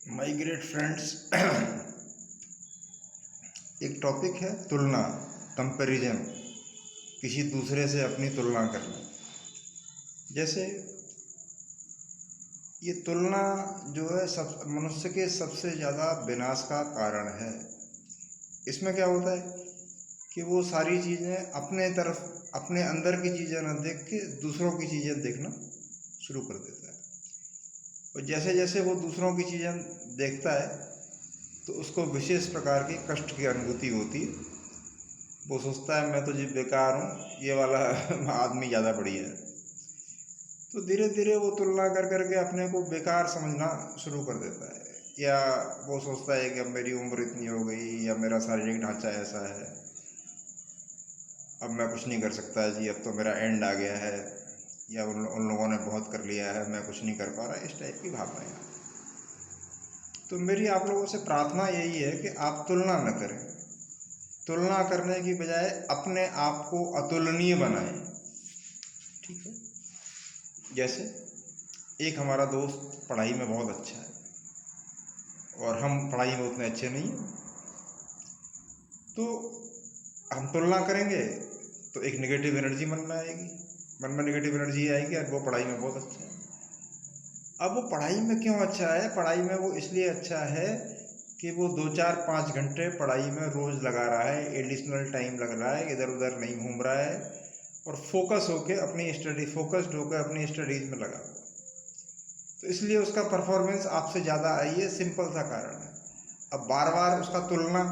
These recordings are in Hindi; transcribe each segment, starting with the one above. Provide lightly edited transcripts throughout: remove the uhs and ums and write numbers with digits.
माय ग्रेट फ्रेंड्स, एक टॉपिक है तुलना, कंपैरिजन। किसी दूसरे से अपनी तुलना करना। जैसे ये तुलना जो है सब मनुष्य के सबसे ज़्यादा विनाश का कारण है। इसमें क्या होता है कि वो सारी चीज़ें अपने तरफ, अपने अंदर की चीज़ें न देख के दूसरों की चीज़ें देखना शुरू कर देता है। और जैसे जैसे वो दूसरों की चीज़ें देखता है तो उसको विशेष प्रकार की कष्ट की अनुभूति होती है। वो सोचता है मैं तो जी बेकार हूँ, ये वाला आदमी ज़्यादा बढ़िया है। तो धीरे धीरे वो तुलना कर करके अपने को बेकार समझना शुरू कर देता है, या वो सोचता है कि अब मेरी उम्र इतनी हो गई, या मेरा शारीरिक ढांचा ऐसा है, अब मैं कुछ नहीं कर सकता जी, अब तो मेरा एंड आ गया है, या उन लोगों ने बहुत कर लिया है, मैं कुछ नहीं कर पा रहा। इस टाइप की भावनाएं। तो मेरी आप लोगों से प्रार्थना यही है कि आप तुलना न करें। तुलना करने की बजाय अपने आप को अतुलनीय बनाएं। ठीक है। जैसे एक हमारा दोस्त पढ़ाई में बहुत अच्छा है और हम पढ़ाई में उतने अच्छे नहीं हैं, तो हम तुलना करेंगे तो एक नेगेटिव एनर्जी मन में आएगी। मन में नेगेटिव एनर्जी आएगी और वो पढ़ाई में बहुत अच्छा है। अब वो पढ़ाई में क्यों अच्छा है? पढ़ाई में वो इसलिए अच्छा है कि वो 2-4-5 घंटे पढ़ाई में रोज़ लगा रहा है, एडिशनल टाइम लग रहा है, इधर उधर नहीं घूम रहा है और फोकस्ड होकर अपनी स्टडीज में लगा हुआ। तो इसलिए उसका परफॉर्मेंस आपसे ज़्यादा आई है। सिंपल सा कारण है। अब बार बार उसका तुलना,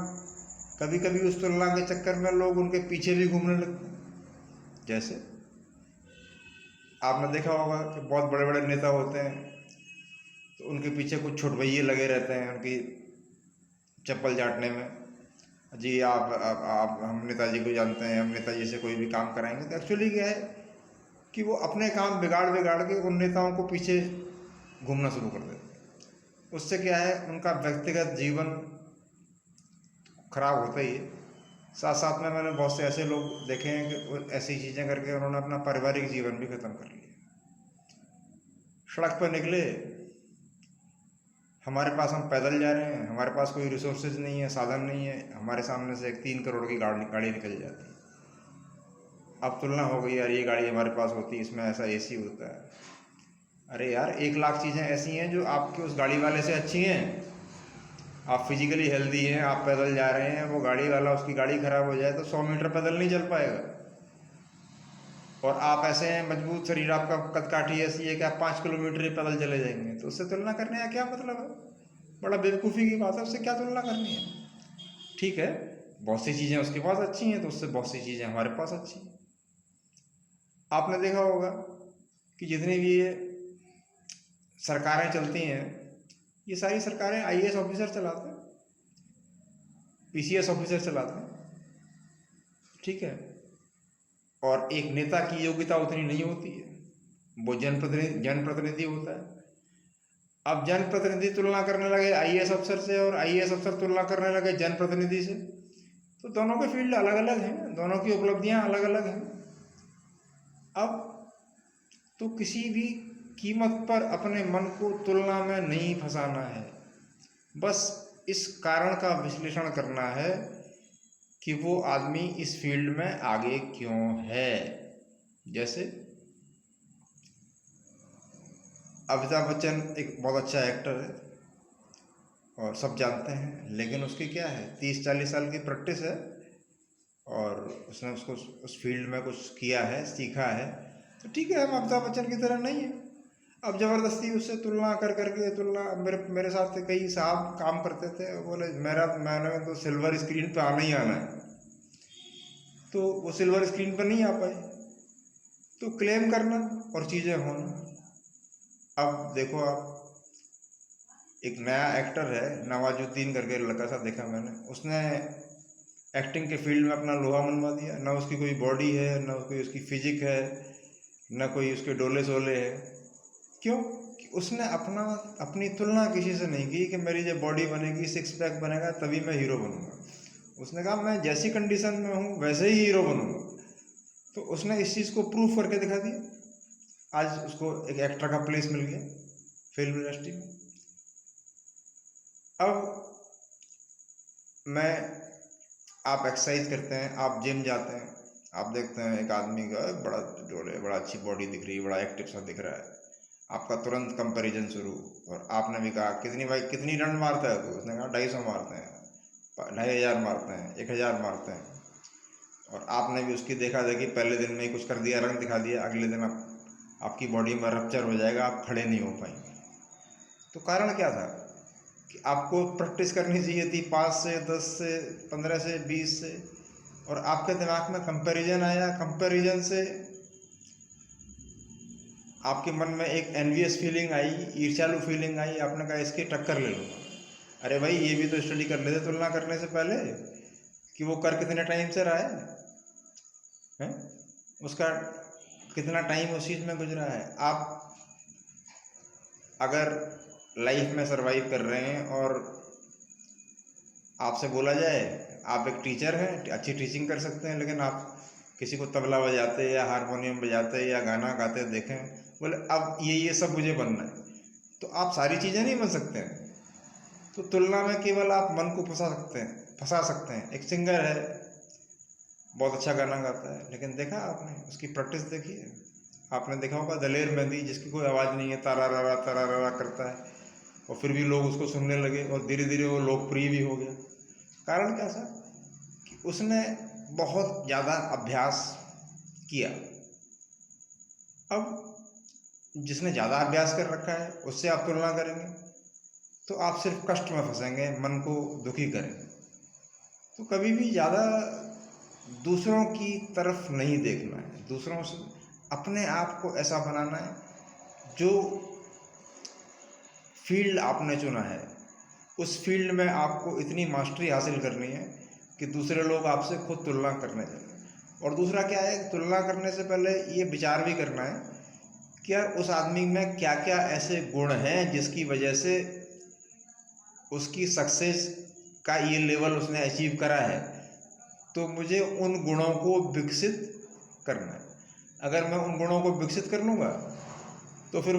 कभी कभी उस तुलना के चक्कर में लोग उनके पीछे भी घूमने लगते हैं। जैसे आपने देखा होगा कि बहुत बड़े बड़े नेता होते हैं तो उनके पीछे कुछ छुटभइये लगे रहते हैं उनकी चप्पल चाटने में। जी आप हम नेताजी को जानते हैं, हम नेताजी से कोई भी काम कराएंगे। तो एक्चुअली क्या है कि वो अपने काम बिगाड़ बिगाड़ के उन नेताओं को पीछे घूमना शुरू कर देते हैं। उससे क्या है, उनका व्यक्तिगत जीवन खराब होता ही है। साथ साथ में मैंने बहुत से ऐसे लोग देखे हैं कि ऐसी चीज़ें करके उन्होंने अपना पारिवारिक जीवन भी खत्म कर लिया। सड़क पर निकले, हमारे पास, हम पैदल जा रहे हैं, हमारे पास कोई रिसोर्सेज नहीं है, साधन नहीं है, हमारे सामने से एक 3 करोड़ की गाड़ी निकल जाती है। अब तुलना हो गई, यार ये गाड़ी हमारे पास होती, इसमें ऐसा एसी होता है। अरे यार, 1 लाख चीज़ें ऐसी हैं जो आपके उस गाड़ी वाले से अच्छी हैं। आप फिजिकली हेल्दी हैं, आप पैदल जा रहे हैं, वो गाड़ी वाला, उसकी गाड़ी खराब हो जाए तो 100 मीटर पैदल नहीं चल पाएगा। और आप ऐसे हैं, मजबूत शरीर, आपका कदकाठी ऐसी है कि आप 5 किलोमीटर ही पैदल चले जाएंगे। तो उससे तुलना करने का क्या मतलब है? बड़ा बेवकूफ़ी की बात है। उससे क्या तुलना करनी है? ठीक है, बहुत सी चीज़ें उसके पास अच्छी हैं तो उससे बहुत सी चीज़ें हमारे पास अच्छी हैं। आपने देखा होगा कि जितनी भी ये सरकारें चलती हैं, ये सारी सरकारें आईएएस ऑफिसर चलाते हैं, पीसीएस ऑफिसर चलाते हैं। ठीक है। और एक नेता की योग्यता उतनी नहीं होती है, वो जनप्रतिनिधि होता है। अब जनप्रतिनिधि तुलना करने लगे आईएएस अफसर से और आईएएस अफसर तुलना करने लगे जनप्रतिनिधि से, तो दोनों के फील्ड अलग अलग हैं, दोनों की उपलब्धियां अलग अलग हैं। अब तो किसी भी कीमत पर अपने मन को तुलना में नहीं फंसाना है। बस इस कारण का विश्लेषण करना है कि वो आदमी इस फील्ड में आगे क्यों है। जैसे अमिताभ बच्चन एक बहुत अच्छा एक्टर है और सब जानते हैं, लेकिन उसकी क्या है, 30-40 साल की प्रैक्टिस है और उसने उसको उस फील्ड में कुछ किया है, सीखा है। तो ठीक है, हम अमिताभ बच्चन की तरह नहीं है। अब ज़बरदस्ती उससे तुलना कर करके मेरे साथ कई साहब काम करते थे, बोले मैंने तो सिल्वर स्क्रीन पे आना ही आना है, तो वो सिल्वर स्क्रीन पर नहीं आ पाए। तो क्लेम करना और चीज़ें होना। अब देखो, आप एक नया एक्टर है नवाजुद्दीन करके लड़का सा देखा मैंने, उसने एक्टिंग के फील्ड में अपना लोहा मनवा दिया। ना उसकी कोई बॉडी है, ना कोई उसकी फिजिक है, ना कोई उसके डोले सोले है। क्यों? कि उसने अपनी तुलना किसी से नहीं की कि मेरी जब बॉडी बनेगी, 6 पैक बनेगा, तभी मैं हीरो बनूंगा। उसने कहा मैं जैसी कंडीशन में हूँ वैसे ही हीरो बनूंगा। तो उसने इस चीज़ को प्रूफ करके दिखा दिया। आज उसको एक एक्टर का प्लेस मिल गया फिल्म इंडस्ट्री में। अब मैं आप एक्सरसाइज करते हैं, आप जिम जाते हैं, आप देखते हैं एक आदमी का बड़ा जोड़े, बड़ा अच्छी बॉडी दिख रही है, बड़ा एक्टिव सा दिख रहा है, आपका तुरंत कंपैरिजन शुरू। और आपने भी कहा कितनी भाई कितनी रन मारता है, तो उसने कहा 250 मारते हैं, 2500 मारते हैं, 1000 मारते हैं। और आपने भी उसकी देखा देखी, पहले दिन में ही कुछ कर दिया, रन दिखा दिया, अगले दिन आपकी बॉडी में रप्चर हो जाएगा, आप खड़े नहीं हो पाएंगे। तो कारण क्या था कि आपको प्रैक्टिस करनी चाहिए थी 5 से 10 से 15 से 20 से, और आपके दिमाग में कंपैरिजन आया, कंपैरिजन से आपके मन में एक एनवियस फीलिंग आई, ईर्ष्यालु फीलिंग आई, आपने कहा इसकी टक्कर ले लूँगा। अरे भाई ये भी तो स्टडी कर लेते तुलना करने से पहले कि वो कर कितने टाइम से रहा है, उसका कितना टाइम उस चीज़ में गुजरा है। आप अगर लाइफ में सरवाइव कर रहे हैं और आपसे बोला जाए आप एक टीचर हैं, अच्छी टीचिंग कर सकते हैं, लेकिन आप किसी को तबला बजाते या हारमोनियम बजाते या गाना गाते देखें, बोले अब ये सब मुझे बनना है, तो आप सारी चीज़ें नहीं बन सकते हैं। तो तुलना में केवल आप मन को फंसा सकते हैं। एक सिंगर है, बहुत अच्छा गाना गाता है, लेकिन देखा आपने उसकी प्रैक्टिस देखी है? आपने देखा होगा दलेर मेहंदी, जिसकी कोई आवाज़ नहीं है, तारा करता है, और फिर भी लोग उसको सुनने लगे और धीरे धीरे वो लोकप्रिय भी हो गया। कारण क्या था कि उसने बहुत ज़्यादा अभ्यास किया। अब जिसने ज़्यादा अभ्यास कर रखा है उससे आप तुलना करेंगे तो आप सिर्फ कष्ट में फंसेंगे, मन को दुखी करेंगे। तो कभी भी ज़्यादा दूसरों की तरफ नहीं देखना है, दूसरों से अपने आप को ऐसा बनाना है, जो फील्ड आपने चुना है उस फील्ड में आपको इतनी मास्टरी हासिल करनी है कि दूसरे लोग आपसे खुद तुलना करने लगें। और दूसरा क्या है, तुलना करने से पहले ये विचार भी करना है कि यार उस आदमी में क्या क्या ऐसे गुण हैं जिसकी वजह से उसकी सक्सेस का ये लेवल उसने अचीव करा है, तो मुझे उन गुणों को विकसित करना है। अगर मैं उन गुणों को विकसित कर लूँगा तो फिर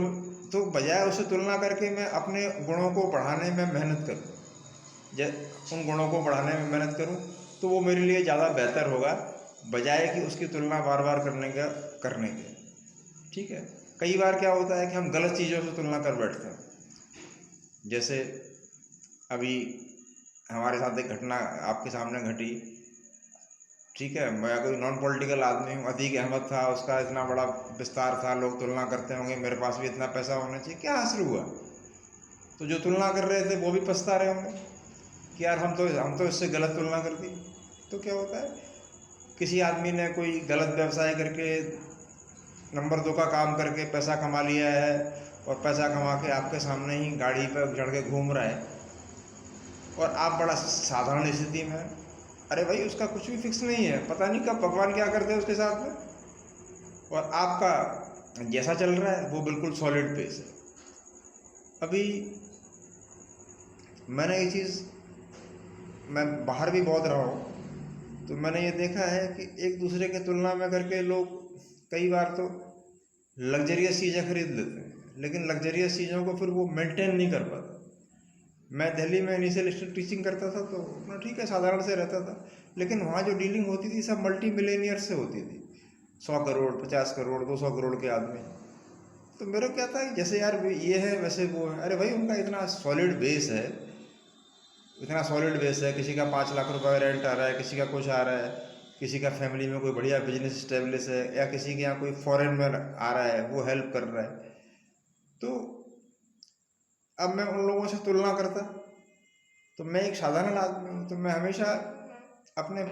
तो बजाय उसे तुलना करके मैं अपने गुणों को बढ़ाने में मेहनत करूँ, उन गुणों को बढ़ाने में मेहनत करूँ, तो वो मेरे लिए ज़्यादा बेहतर होगा बजाय कि उसकी तुलना बार बार करने के। ठीक है, कई बार क्या होता है कि हम गलत चीज़ों से तुलना कर बैठते हैं। जैसे अभी हमारे साथ एक घटना आपके सामने घटी, ठीक है, मैं कोई नॉन पॉलिटिकल आदमी हूँ, अतीक अहमद था, उसका इतना बड़ा विस्तार था, लोग तुलना करते होंगे मेरे पास भी इतना पैसा होना चाहिए, क्या हासिल हुआ? तो जो तुलना कर रहे थे वो भी पछता रहे होंगे कि यार हम तो इससे गलत तुलना कर दी। तो क्या होता है, किसी आदमी ने कोई गलत व्यवसाय करके नंबर 2 का काम करके पैसा कमा लिया है और पैसा कमा के आपके सामने ही गाड़ी पर चढ़ के घूम रहा है और आप बड़ा साधारण स्थिति में, अरे भाई उसका कुछ भी फिक्स नहीं है, पता नहीं कब भगवान क्या करते हैं उसके साथ में, और आपका जैसा चल रहा है वो बिल्कुल सॉलिड पेस है। अभी मैंने ये चीज़, मैं बाहर भी बहुत रहा हूँ, तो मैंने ये देखा है कि एक दूसरे के तुलना में करके लोग कई बार तो लग्जरियस चीज़ें खरीद लेते हैं, लेकिन लग्जरियस चीज़ों को फिर वो मेंटेन नहीं कर पाते। मैं दिल्ली में इनिशियल स्टेज टीचिंग करता था, तो अपना ठीक है साधारण से रहता था, लेकिन वहाँ जो डीलिंग होती थी सब मल्टी मिलेनियर से होती थी, 100 करोड़ 50 करोड़ 200 करोड़ के आदमी। तो मेरा क्या था कि जैसे यार ये है वैसे वो है, अरे भाई उनका इतना सॉलिड बेस है, इतना सॉलिड बेस है, किसी का 5 लाख रुपए रेंट आ रहा है, किसी का कुछ आ रहा है, किसी का फैमिली में कोई बढ़िया बिजनेस स्टेब्लिश है, या किसी के यहाँ कोई फॉरेन में आ रहा है वो हेल्प कर रहा है। तो अब मैं उन लोगों से तुलना करता, तो मैं एक साधारण आदमी हूँ, तो मैं हमेशा अपने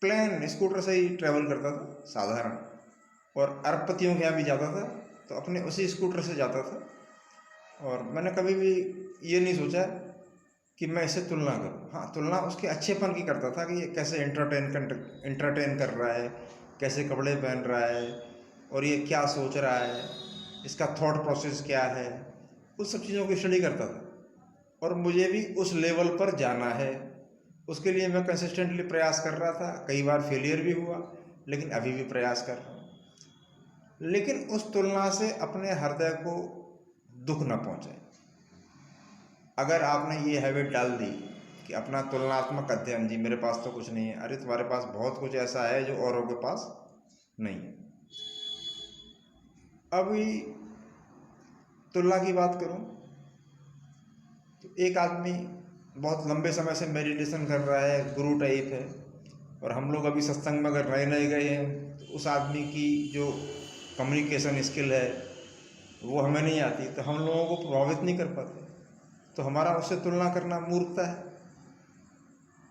प्लेन स्कूटर से ही ट्रैवल करता था साधारण, और अरबपतियों के यहाँ भी जाता था तो अपने उसी स्कूटर से जाता था। और मैंने कभी भी ये नहीं सोचा कि मैं इससे तुलना करूँ। हाँ, तुलना उसके अच्छेपन की करता था कि ये कैसे एंटरटेन कर रहा है, कैसे कपड़े पहन रहा है, और ये क्या सोच रहा है, इसका थॉट प्रोसेस क्या है, उस सब चीज़ों की स्टडी करता था। और मुझे भी उस लेवल पर जाना है, उसके लिए मैं कंसिस्टेंटली प्रयास कर रहा था। कई बार फेलियर भी हुआ, लेकिन अभी भी प्रयास कर रहा हूँ। लेकिन उस तुलना से अपने हृदय को दुख न पहुँचे। अगर आपने ये हैबिट डाल दी कि अपना तुलनात्मक अध्ययन, जी मेरे पास तो कुछ नहीं है, अरे तुम्हारे पास बहुत कुछ ऐसा है जो औरों के पास नहीं है। अभी तुलना की बात करूं तो एक आदमी बहुत लंबे समय से मेडिटेशन कर रहा है, गुरु टाइप है, और हम लोग अभी सत्संग में अगर नए नए गए हैं तो उस आदमी की जो कम्युनिकेशन स्किल है वो हमें नहीं आती, तो हम लोगों को प्रभावित नहीं कर पाते, तो हमारा उससे तुलना करना मूर्खता है।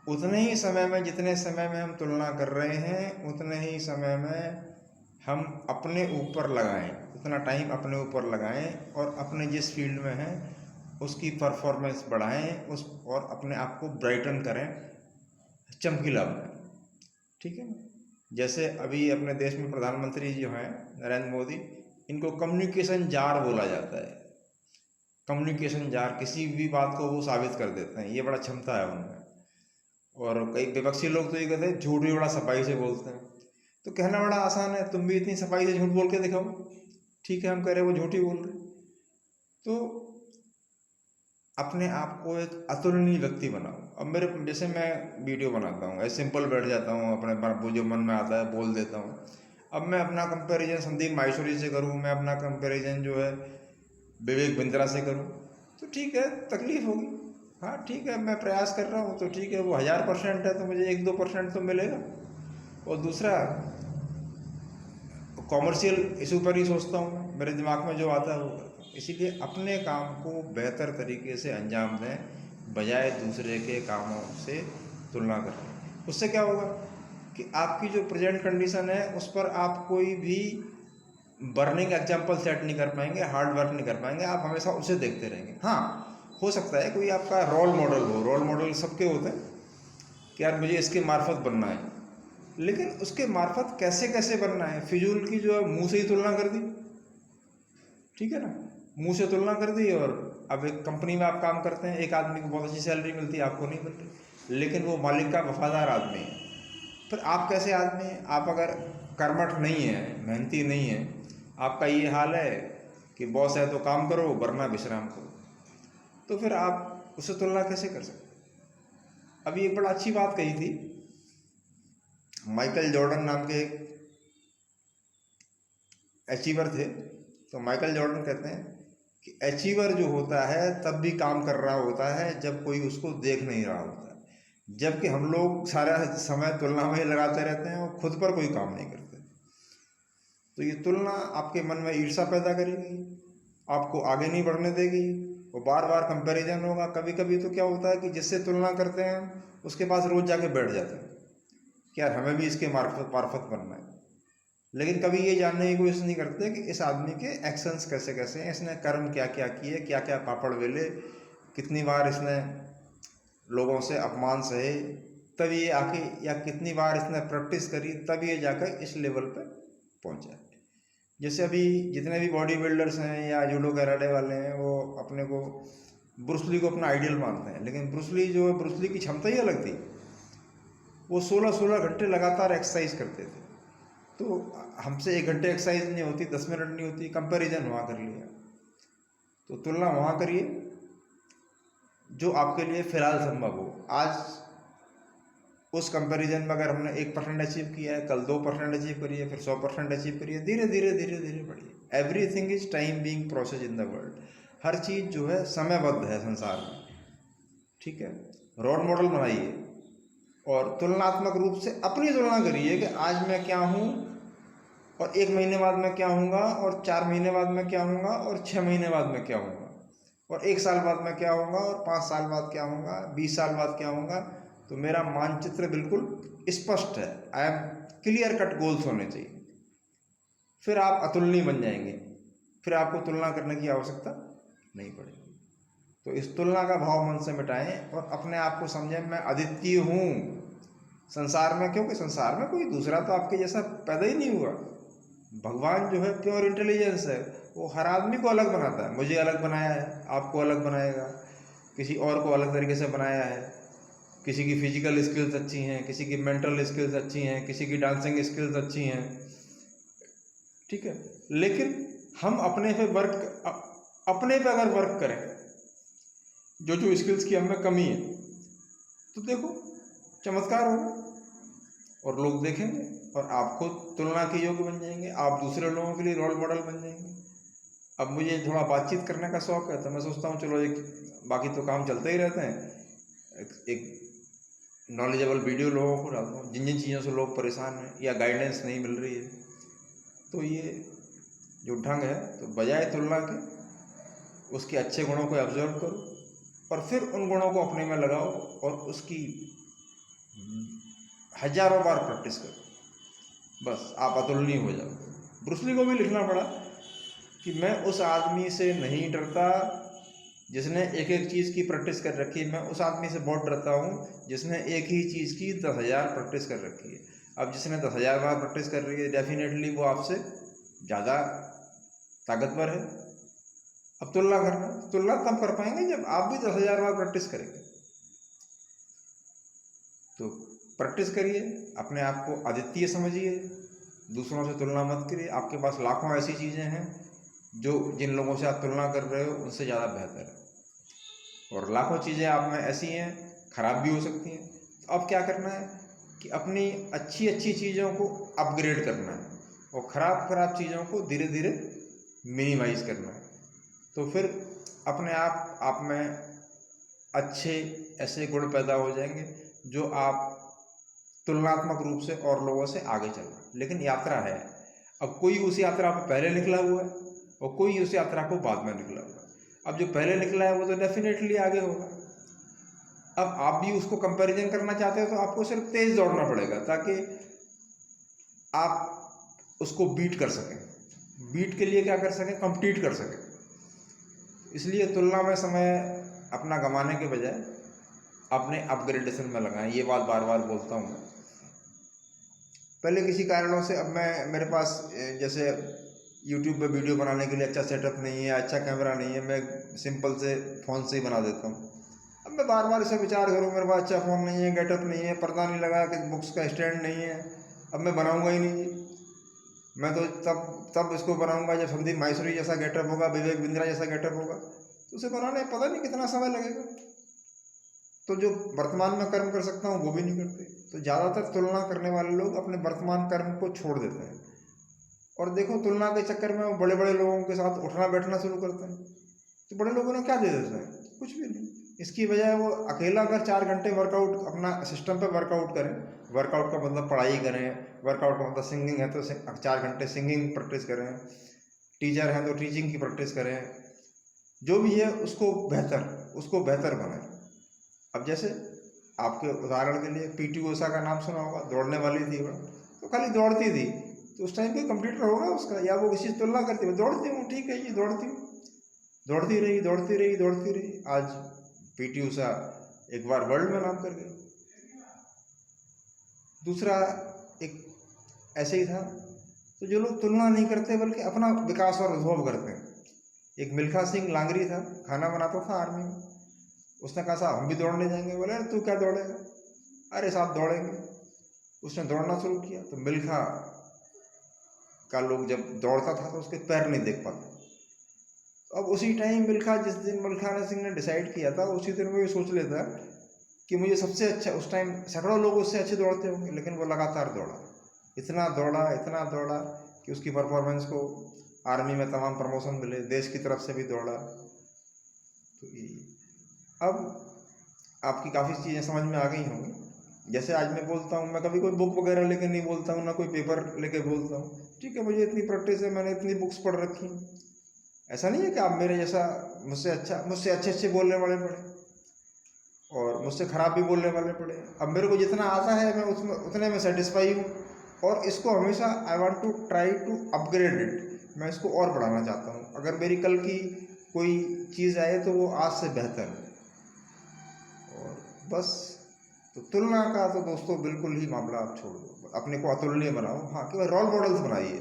उतने ही समय में, जितने समय में हम तुलना कर रहे हैं, उतने ही समय में हम अपने ऊपर लगाएं, उतना टाइम अपने ऊपर लगाएं और अपने जिस फील्ड में हैं उसकी परफॉर्मेंस बढ़ाएं, उस और अपने आप को ब्राइटन करें, चमकीला बनाएं। ठीक है ना? जैसे अभी अपने देश में प्रधानमंत्री जो हैं नरेंद्र मोदी, इनको कम्युनिकेशन जार बोला जाता है। कम्युनिकेशन जार, किसी भी बात को वो साबित कर देते हैं, ये बड़ा क्षमता है उनमें। और कई विपक्षी लोग तो ये कहते हैं झूठ भी बड़ा सफाई से बोलते हैं। तो कहना बड़ा आसान है, तुम भी इतनी सफाई से झूठ बोल के दिखाओ। ठीक है, हम कह रहे हैं वो झूठ ही बोल रहे। तो अपने आप को एक अतुलनीय व्यक्ति बनाओ। अब मेरे जैसे मैं वीडियो बनाता हूँ, ऐसे सिंपल बैठ जाता हूँ, अपने वो जो मन में आता है बोल देता हूँ। अब मैं अपना कंपैरिजन संदीप माहेश्वरी से करूँ, मैं अपना कंपैरिजन जो है विवेक बिंद्रा से करूँ, तो ठीक है, तकलीफ होगी। हाँ ठीक है, मैं प्रयास कर रहा हूँ तो ठीक है, वो 1000% है तो मुझे 1-2% तो मिलेगा। और दूसरा, कॉमर्शियल इशू पर ही सोचता हूँ, मेरे दिमाग में जो आता है वो करता हूँ। इसीलिए अपने काम को बेहतर तरीके से अंजाम दें, बजाय दूसरे के कामों से तुलना करें। उससे क्या होगा कि आपकी जो प्रेजेंट कंडीशन है उस पर आप कोई भी बर्निंग एग्जाम्पल सेट नहीं कर पाएंगे, हार्ड वर्क नहीं कर पाएंगे, आप हमेशा उसे देखते रहेंगे। हाँ, हो सकता है कोई आपका रोल मॉडल हो, रोल मॉडल सबके होते हैं कि यार मुझे इसके मार्फत बनना है, लेकिन उसके मार्फत कैसे कैसे बनना है, फिजूल की जो है मुंह से ही तुलना कर दी। ठीक है ना, मुंह से तुलना कर दी, और अब एक कंपनी में आप काम करते हैं, एक आदमी को बहुत अच्छी सैलरी मिलती है, आपको नहीं मिल रही, लेकिन वो मालिक का वफादार आदमी है। फिर आप कैसे आदमी हैं? आप अगर कर्मठ नहीं है, मेहनती नहीं है, आपका ये हाल है कि बॉस है तो काम करो वरना विश्राम करो, तो फिर आप उससे तुलना कैसे कर सकते? अभी एक बड़ा अच्छी बात कही थी, माइकल जॉर्डन नाम के एक अचीवर थे। तो माइकल जॉर्डन कहते हैं कि अचीवर जो होता है तब भी काम कर रहा होता है जब कोई उसको देख नहीं रहा होता है, जबकि हम लोग सारा समय तुलना में ही लगाते रहते हैं और खुद पर कोई काम नहीं करते। तो ये तुलना आपके मन में ईर्ष्या पैदा करेगी, आपको आगे नहीं बढ़ने देगी, और बार बार कंपैरिजन होगा। कभी कभी तो क्या होता है कि जिससे तुलना करते हैं उसके पास रोज जाके बैठ जाते हैं कि यार हमें भी इसके मार्फत बनना है, लेकिन कभी ये जानने की कोशिश नहीं करते कि इस आदमी के एक्शंस कैसे कैसे हैं, इसने कर्म क्या क्या किए, क्या क्या पापड़ वेले, कितनी बार इसने लोगों से अपमान सहे, तब ये आके, या कितनी बार इसने प्रैक्टिस करी तब ये जाकर इस लेवल पे पहुंचा। जैसे अभी जितने भी बॉडी बिल्डर्स हैं या जूडो कराटे वाले हैं, वो अपने को ब्रूस ली को अपना आइडियल मानते हैं, लेकिन ब्रूस ली जो है, ब्रूस ली की क्षमता ही अलग थी। वो 16-16 घंटे लगातार एक्सरसाइज करते थे, तो हमसे 1 घंटे एक्सरसाइज नहीं होती, 10 मिनट नहीं होती, कंपैरिजन वहाँ कर लिया। तो तुलना वहाँ करिए जो आपके लिए फिलहाल संभव हो। आज उस कंपैरिजन में अगर हमने 1% अचीव किया है, कल 2% अचीव करिए, फिर 100% अचीव करिए, धीरे धीरे धीरे धीरे बढ़िए। Everything is time being process in the world. हर चीज़ जो है समयबद्ध है संसार में। ठीक है, रोल मॉडल बनाइए और तुलनात्मक रूप से अपनी तुलना करिए कि आज मैं क्या हूँ, और 1 महीने बाद मैं क्या हूँगा, और 4 महीने बाद मैं क्या हूँगा, और 6 महीने बाद मैं क्या हूँगा, और 1 साल बाद मैं क्या हूँगा, और 5 साल बाद क्या हूँगा, 20 साल बाद क्या हूँगा। तो मेरा मानचित्र बिल्कुल स्पष्ट है, I am clear cut goals होने चाहिए। फिर आप अतुलनीय बन जाएंगे, फिर आपको तुलना करने की आवश्यकता नहीं पड़ेगी। तो इस तुलना का भाव मन से मिटाएं और अपने आप को समझें, मैं अद्वितीय हूँ संसार में, क्योंकि संसार में कोई दूसरा तो आपके जैसा पैदा ही नहीं हुआ। भगवान जो है प्योर इंटेलिजेंस है, वो हर आदमी को अलग बनाता है। मुझे अलग बनाया है, आपको अलग बनाएगा, किसी और को अलग तरीके से बनाया है। किसी की फिजिकल स्किल्स अच्छी हैं, किसी की मेंटल स्किल्स अच्छी हैं, किसी की डांसिंग स्किल्स अच्छी हैं। ठीक है, लेकिन हम अपने पे अगर वर्क करें जो जो स्किल्स की हमें कमी है, तो देखो चमत्कार होगा और लोग देखेंगे और आप खुद तुलना के योग्य बन जाएंगे, आप दूसरे लोगों के लिए रोल मॉडल बन जाएंगे। अब मुझे थोड़ा बातचीत करने का शौक है, तो मैं सोचता हूँ चलो एक, बाकी तो काम चलते ही रहते हैं, एक नॉलेजेबल वीडियो लोगों को डालता हूँ जिन जिन चीज़ों से लोग परेशान हैं या गाइडेंस नहीं मिल रही है। तो ये जो ढंग है, तो बजाय तुलना के उसके अच्छे गुणों को ऑब्जर्व करो और फिर उन गुणों को अपने में लगाओ और उसकी हजारों बार प्रैक्टिस करो, बस आप अतुलनीय हो जाओ। ब्रूस ली को भी लिखना पड़ा कि मैं उस आदमी से नहीं डरता जिसने एक एक चीज़ की प्रैक्टिस कर रखी है, मैं उस आदमी से बहुत डरता हूँ जिसने एक ही चीज़ की 10,000 प्रैक्टिस कर रखी है। अब जिसने 10,000 बार प्रैक्टिस कर रही है, डेफिनेटली वो आपसे ज़्यादा ताकतवर है। अब तुलना तब कर पाएंगे जब आप भी 10,000 बार प्रैक्टिस करेंगे। तो प्रैक्टिस करिए, अपने आप को अद्वितीय समझिए, दूसरों से तुलना मत करिए। आपके पास लाखों ऐसी चीज़ें हैं जो जिन लोगों से आप तुलना कर रहे हो उनसे ज़्यादा बेहतर है, और लाखों चीज़ें आप में ऐसी हैं खराब भी हो सकती हैं। तो अब क्या करना है कि अपनी अच्छी अच्छी चीज़ों को अपग्रेड करना है और ख़राब ख़राब चीज़ों को धीरे धीरे मिनिमाइज करना है। तो फिर अपने आप में अच्छे ऐसे गुण पैदा हो जाएंगे जो आप तुलनात्मक रूप से और लोगों से आगे चल रहे हैं। लेकिन यात्रा है, अब कोई उस यात्रा पर पहले निकला हुआ है और कोई उस यात्रा को बाद में निकला हुआ है। अब जो पहले निकला है वो तो डेफिनेटली आगे होगा। अब आप भी उसको कंपैरिजन करना चाहते हो तो आपको सिर्फ तेज दौड़ना पड़ेगा ताकि आप उसको बीट कर सकें। बीट के लिए क्या कर सकें, कंपीट कर सकें। इसलिए तुलना में समय अपना गंवाने के बजाय अपने अपग्रेडेशन में लगाएं। ये बात बार बार बोलता हूँ मैं। पहले किसी कारणों से, अब मेरे पास जैसे यूट्यूब पे वीडियो बनाने के लिए अच्छा सेटअप नहीं है, अच्छा कैमरा नहीं है, मैं सिंपल से फ़ोन से ही बना देता हूँ। अब मैं बार बार इसे विचार करूँ, मेरे पास अच्छा फ़ोन नहीं है, गेटअप नहीं है, पर्दा नहीं लगा कि बुक्स का स्टैंड नहीं है, अब मैं बनाऊँगा ही नहीं। मैं तो तब इसको बनाऊँगा जब संदीप माहेश्वरी जैसा गेटअप होगा, विवेक बिंद्रा जैसा गेटअप होगा। तो उसे बनाने में पता नहीं कितना समय लगेगा। तो जो वर्तमान में कर्म कर सकता हूँ वो भी नहीं करते। तो ज़्यादातर तुलना करने वाले लोग अपने वर्तमान कर्म को छोड़ देते हैं और देखो तुलना के चक्कर में वो बड़े बड़े लोगों के साथ उठना बैठना शुरू करते हैं। तो बड़े लोगों ने क्या दे देते हैं, कुछ भी नहीं। इसकी बजाय वो अकेला अगर 4 घंटे वर्कआउट अपना सिस्टम पे वर्कआउट करें, वर्कआउट का मतलब पढ़ाई करें, वर्कआउट का मतलब सिंगिंग है तो 4 घंटे सिंगिंग प्रैक्टिस करें, टीचर हैं तो टीचिंग की प्रैक्टिस करें, जो भी है उसको बेहतर बनाएं। अब जैसे आपके उदाहरण के लिए पीटी उषा का नाम सुना होगा, दौड़ने वाली थी वो, तो खाली दौड़ती थी। तो उस टाइम कोई कंप्यूटर होगा उसका, या वो किसी से तुलना करती है, दौड़ती हूँ ठीक है जी दौड़ती हूँ, दौड़ती रही। आज पीटी उषा एक बार वर्ल्ड में नाम कर गई। दूसरा एक ऐसे ही था। तो जो लोग तुलना नहीं करते बल्कि अपना विकास और अनुभव करते हैं। एक मिल्खा सिंह लांगरी था, खाना बनाता था आर्मी में। उसने कहा साहब हम भी दौड़ने जाएंगे। बोले अरे तू क्या दौड़ेगा, अरे साहब दौड़ेंगे। उसने दौड़ना शुरू किया तो मिल्खा का लोग जब दौड़ता था तो उसके पैर नहीं देख पाते। तो अब उसी टाइम जिस दिन मिल्खा सिंह ने डिसाइड किया था, उसी दिन वो ये सोच लेता कि मुझे सबसे अच्छा, उस टाइम सैकड़ों लोग उससे अच्छे दौड़ते होंगे, लेकिन वो लगातार दौड़ा, इतना दौड़ा कि उसकी परफॉर्मेंस को आर्मी में तमाम प्रमोशन मिले, देश की तरफ से भी दौड़ा। तो अब आपकी काफ़ी चीज़ें समझ में आ गई होंगी। जैसे आज मैं बोलता हूँ, मैं कभी कोई बुक वगैरह लेकर नहीं बोलता हूँ, ना कोई पेपर लेके बोलता हूँ। ठीक है, मुझे इतनी प्रैक्टिस है, मैंने इतनी बुक्स पढ़ रखी। ऐसा नहीं है कि आप मेरे जैसा मुझसे अच्छे बोलने वाले पढ़े और मुझसे ख़राब भी बोलने वाले पढ़े। अब मेरे को जितना आता है मैं उसमें उतने में सेटिस्फाई हूँ और इसको हमेशा I want to try to upgrade it. मैं इसको और बढ़ाना चाहता हूँ। अगर मेरी कल की कोई चीज़ आए तो वो आज से बेहतर है। और बस, तो तुलना का तो दोस्तों बिल्कुल ही मामला आप छोड़ दो, अपने को अतुलनीय बनाओ। हाँ, केवल रोल मॉडल्स बनाइए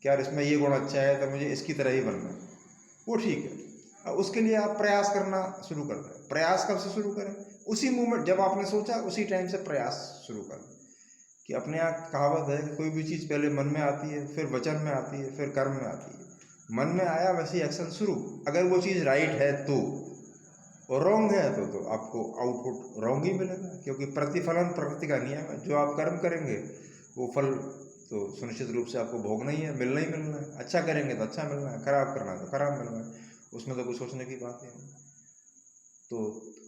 कि यार इसमें ये गुण अच्छा है तो मुझे इसकी तरह ही बनना है, वो ठीक है। अब उसके लिए आप प्रयास करना शुरू कर दें। प्रयास कब से शुरू करें, उसी मोमेंट जब आपने सोचा उसी टाइम से प्रयास शुरू करें। कि अपने यहाँ कहावत है कि कोई भी चीज़ पहले मन में आती है, फिर वचन में आती है, फिर कर्म में आती है। मन में आया वैसे ही एक्शन शुरू, अगर वो चीज़ राइट है तो। और रॉन्ग है तो आपको आउटपुट रॉन्ग ही मिलेगा, क्योंकि प्रतिफलन प्रकृति का नियम है। जो आप कर्म करेंगे वो फल तो सुनिश्चित रूप से आपको भोगना ही है, मिलना ही मिलना है। अच्छा करेंगे तो अच्छा मिलना है, खराब करना है तो खराब मिलना है, उसमें तो कुछ सोचने की बात नहीं है। तो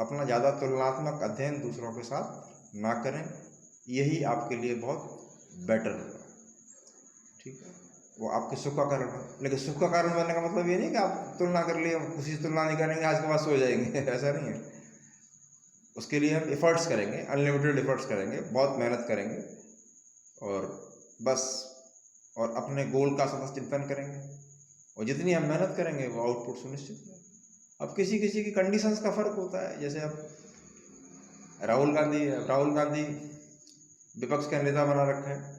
अपना ज़्यादा तुलनात्मक अध्ययन दूसरों के साथ ना करें, यही आपके लिए बहुत बेटर होगा। ठीक है, वो आपके सुख का कारण है। लेकिन सुख का कारण बनने का मतलब ये नहीं कि आप तुलना कर लिए, किसी से तुलना नहीं करेंगे आज के बाद सो जाएंगे ऐसा नहीं है। उसके लिए हम एफर्ट्स करेंगे, अनलिमिटेड एफर्ट्स करेंगे, बहुत मेहनत करेंगे और बस, और अपने गोल का सतत चिंतन करेंगे, और जितनी हम मेहनत करेंगे वो आउटपुट सुनिश्चित है। अब किसी किसी की कंडीशंस का फर्क होता है। जैसे अब राहुल गांधी विपक्ष का नेता बना रखा है,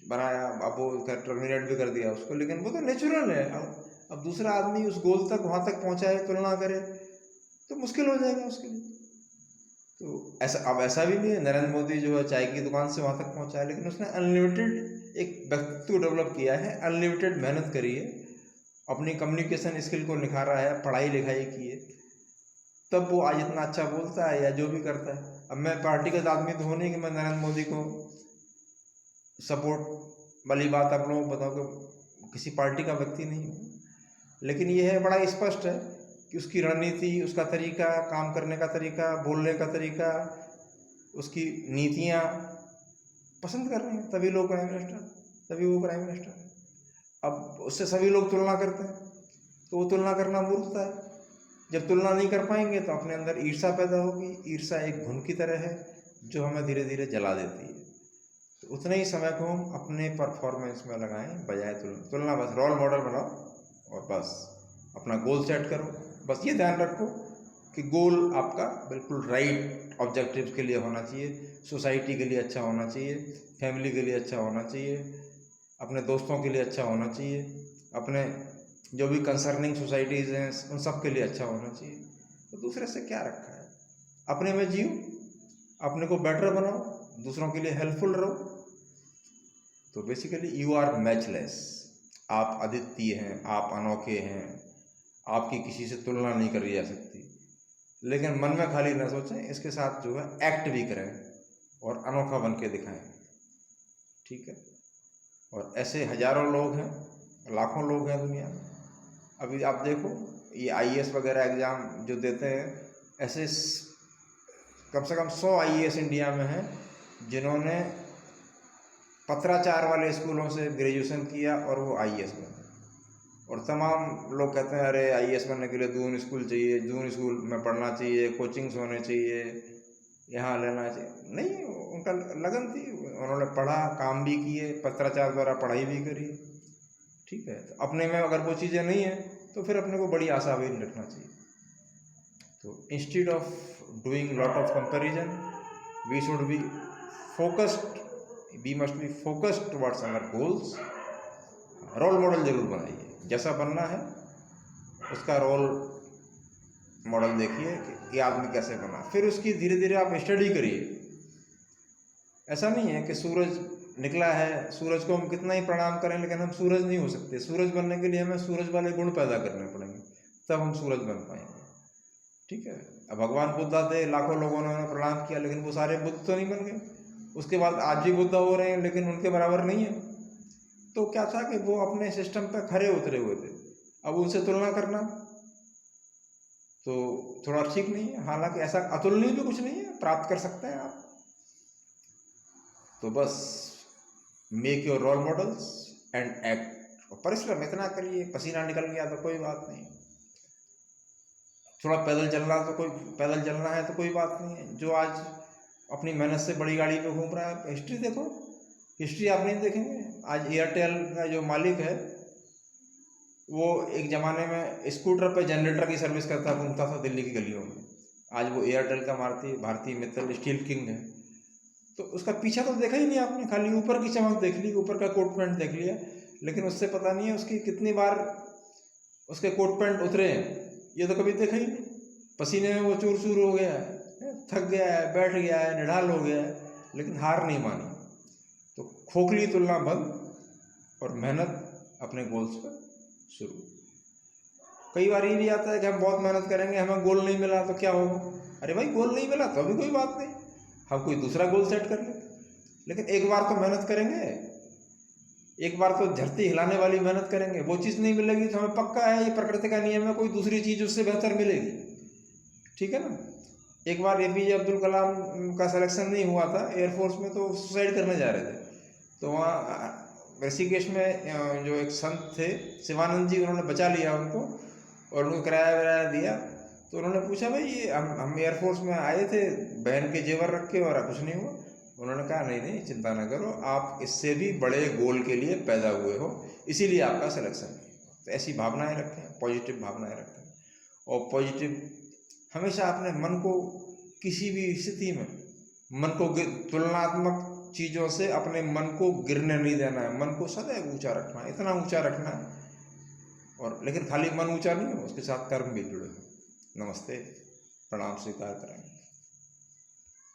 बनाया, अब वो टर्मिनेट भी कर दिया उसको, लेकिन वो तो नेचुरल है। अब दूसरा आदमी उस गोल तक, वहां तक पहुंचाए, तुलना करे तो मुश्किल हो जाएगा उसके लिए। तो ऐसा भी नहीं है, नरेंद्र मोदी जो है चाय की दुकान से वहां तक पहुंचा है, लेकिन उसने अनलिमिटेड एक व्यक्तित्व डेवलप किया है, अनलिमिटेड मेहनत करी है, अपनी कम्युनिकेशन स्किल को निखारा है, पढ़ाई लिखाई की है, तब वो आज इतना अच्छा बोलता है या जो भी करता है। अब मैं पार्टीगत आदमी तो हो नहीं कि मैं नरेंद्र मोदी को सपोर्ट वाली बात आप लोगों को बताओ, कि किसी पार्टी का व्यक्ति नहीं हूँ, लेकिन यह है बड़ा स्पष्ट है कि उसकी रणनीति, उसका तरीका, काम करने का तरीका, बोलने का तरीका, उसकी नीतियाँ पसंद कर रहे हैं, तभी लोग प्राइम मिनिस्टर, तभी वो प्राइम मिनिस्टर है। अब उससे सभी लोग तुलना करते हैं, तो वो तुलना करना मूर्खता है। जब तुलना नहीं कर पाएंगे तो अपने अंदर ईर्ष्या पैदा होगी। ईर्ष्या एक घुन की तरह है जो हमें धीरे धीरे जला देती है। तो उतने ही समय को हम अपने परफॉर्मेंस में लगाएं, बजाय तुलना। बस रोल मॉडल बनाओ और बस अपना गोल सेट करो। बस ये ध्यान रखो कि गोल आपका बिल्कुल राइट ऑब्जेक्टिव्स के लिए होना चाहिए, सोसाइटी के लिए अच्छा होना चाहिए, फैमिली के लिए अच्छा होना चाहिए, अपने दोस्तों के लिए अच्छा होना चाहिए, अपने जो भी कंसर्निंग सोसाइटीज़ हैं उन सब के लिए अच्छा होना चाहिए। तो दूसरे से क्या रखा है, अपने में जियो, अपने को बेटर बनाओ, दूसरों के लिए हेल्पफुल रहो। तो बेसिकली यू आर मैचलेस, आप अद्वितीय हैं, आप अनोखे हैं, आपकी किसी से तुलना नहीं करी जा सकती। लेकिन मन में खाली ना सोचें, इसके साथ जो है एक्ट भी करें और अनोखा बन के दिखाएं। ठीक है, और ऐसे हजारों लोग हैं, लाखों लोग हैं दुनिया में। अभी आप देखो ये आईएएस वगैरह एग्ज़ाम जो देते हैं, ऐसे कम से कम 100 आईएएस इंडिया में हैं जिन्होंने पत्राचार वाले स्कूलों से ग्रेजुएशन किया और वो आईएएस बने। और तमाम लोग कहते हैं अरे आईएएस बनने के लिए दून स्कूल चाहिए, दून स्कूल में पढ़ना चाहिए, कोचिंग्स होने चाहिए, यहाँ लेना चाहिए। नहीं, उनका लगन थी, उन्होंने पढ़ा, काम भी किए, पत्राचार द्वारा पढ़ाई भी करी। ठीक है, तो अपने में अगर वो चीज़ें नहीं है तो फिर अपने को बड़ी आशा भी नहीं रखना चाहिए। तो instead of doing lot of comparison, we should be focused, we must be focused towards our goals. Role model जरूर बनाइए, जैसा बनना है उसका रोल मॉडल देखिए कि ये आदमी कैसे बना, फिर उसकी धीरे धीरे आप स्टडी करिए। ऐसा नहीं है कि सूरज निकला है, सूरज को हम कितना ही प्रणाम करें लेकिन हम सूरज नहीं हो सकते। सूरज बनने के लिए हमें सूरज वाले गुण पैदा करने पड़ेंगे, तब हम सूरज बन पाएंगे। ठीक है, अब भगवान बुद्धा थे, लाखों लोगों ने उन्हें प्रणाम किया, लेकिन वो सारे बुद्ध तो नहीं बन गए। उसके बाद आज भी बुद्ध हो रहे हैं, लेकिन उनके बराबर नहीं है। तो क्या था कि वो अपने सिस्टम पे खरे उतरे हुए थे। अब उनसे तुलना करना तो थोड़ा ठीक नहीं है। हालांकि ऐसा अतुलनीय भी कुछ नहीं है, प्राप्त कर सकते हैं आप। तो बस make your role models and act, और परिश्रम इतना करिए, पसीना निकल गया तो कोई बात नहीं, थोड़ा पैदल चलना है तो कोई बात नहीं है। जो आज अपनी मेहनत से बड़ी गाड़ी पे घूम रहा है, हिस्ट्री देखो, हिस्ट्री आप नहीं देखेंगे। आज एयरटेल का जो मालिक है वो एक ज़माने में स्कूटर पे जनरेटर की सर्विस करता घूमता था दिल्ली की गलियों में। आज वो एयरटेल का भारतीय मित्तल स्टील किंग है। तो उसका पीछा तो देखा ही नहीं आपने, खाली ऊपर की चमक देख ली, ऊपर का कोट पैंट देख लिया, लेकिन उससे पता नहीं है उसकी कितनी बार उसके कोट पैंट उतरे हैं, ये तो कभी देखा ही नहीं। पसीने में वो चूर चूर हो गया है, थक गया है, बैठ गया है, निढाल हो गया है, लेकिन हार नहीं मानी। तो खोखली तुलना बंद और मेहनत अपने गोल्स पर शुरू। कई बार ये भी आता है कि हम बहुत मेहनत करेंगे, हमें गोल नहीं मिला तो क्या होगा। अरे भाई गोल नहीं मिला तो अभी कोई बात नहीं, हम कोई दूसरा गोल सेट कर लें। लेकिन एक बार तो मेहनत करेंगे, एक बार तो धरती हिलाने वाली मेहनत करेंगे। वो चीज़ नहीं मिलेगी तो हमें पक्का है, ये प्रकृति का नियम है, कोई दूसरी चीज़ उससे बेहतर मिलेगी। ठीक है ना। एक बार APJ अब्दुल कलाम का सिलेक्शन नहीं हुआ था एयरफोर्स में, तो सुसाइड करने जा रहे थे। तो वहाँ ऋषिकेश में जो एक संत थे शिवानंद जी, उन्होंने बचा लिया उनको और उनको किराया विराया दिया। तो उन्होंने पूछा भाई ये हम एयरफोर्स में आए थे बहन के जेवर रख के और कुछ नहीं हुआ। उन्होंने कहा नहीं नहीं चिंता ना करो, आप इससे भी बड़े गोल के लिए पैदा हुए हो, इसीलिए आपका सिलेक्शन है। तो ऐसी भावनाएं रखें, पॉजिटिव भावनाएं रखें, और पॉजिटिव हमेशा अपने मन को किसी भी स्थिति में मन को तुलनात्मक चीज़ों से अपने मन को गिरने नहीं देना है। मन को सदैव ऊंचा रखना है, इतना ऊंचा रखना है। और लेकिन खाली मन ऊंचा नहीं हो, उसके साथ कर्म भी जुड़े हो। नमस्ते, प्रणाम स्वीकार करें।